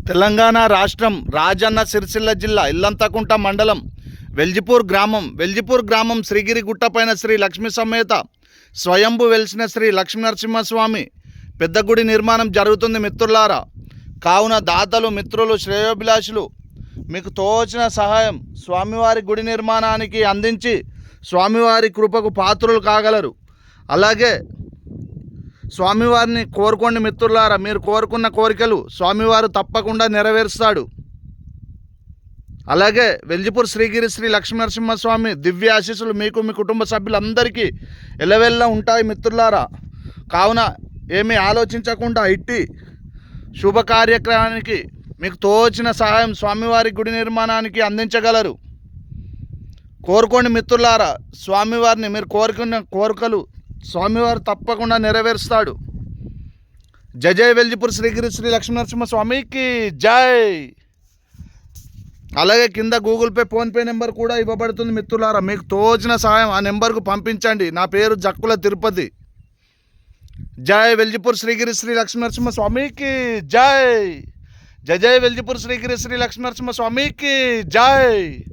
తెలంగాణ రాష్ట్రం రాజన్న సిరిసిల్ల జిల్లా ఇల్లంతకుంట మండలం వెల్జిపూర్ గ్రామం శ్రీగిరి గుట్టపైన శ్రీ లక్ష్మీ సమేత స్వయంభు వెలిసిన శ్రీ లక్ష్మీ నరసింహస్వామి పెద్ద గుడి నిర్మాణం జరుగుతుంది మిత్రులారా. కావున దాతలు, మిత్రులు, శ్రేయోభిలాషులు మీకు తోచిన సహాయం స్వామివారి గుడి నిర్మాణానికి అందించి స్వామివారి కృపకు పాత్రులు కాగలరు. అలాగే స్వామివారిని కోరుకోండి మిత్రులారా. మీరు కోరుకున్న కోరికలు స్వామివారు తప్పకుండా నెరవేరుస్తాడు. అలాగే వెల్జిపూర్ శ్రీగిరి శ్రీ లక్ష్మీ నరసింహస్వామి దివ్య ఆశీస్సులు మీకు, మీ కుటుంబ సభ్యులందరికీ ఎల్లవెల్లా ఉంటాయి మిత్రులారా. కావున ఏమీ ఆలోచించకుండా ఇట్టి శుభ కార్యక్రమానికి మీకు తోచిన సహాయం స్వామివారి గుడి నిర్మాణానికి అందించగలరు. కోరుకోండి మిత్రులారా. స్వామివారిని మీరు కోరుకున్న కోరికలు స్వామివారు తప్పకుండా నెరవేరుస్తాడు. జై జై వెల్జిపూర్ శ్రీగిరి శ్రీ లక్ష్మీ నరసింహ స్వామికి జై. అలాగే కింద గూగుల్ పే, ఫోన్పే నెంబర్ కూడా ఇవ్వబడుతుంది మిత్రులారా. మీకు తోచిన సహాయం ఆ నెంబర్కు పంపించండి. నా పేరు జక్కుల తిరుపతి. జై వెల్జిపూర్ శ్రీగిరి శ్రీ లక్ష్మీ నరసింహ స్వామికి జై. జై జై వెల్జిపూర్ శ్రీగిరి శ్రీ లక్ష్మీ నరసింహ స్వామికి జై.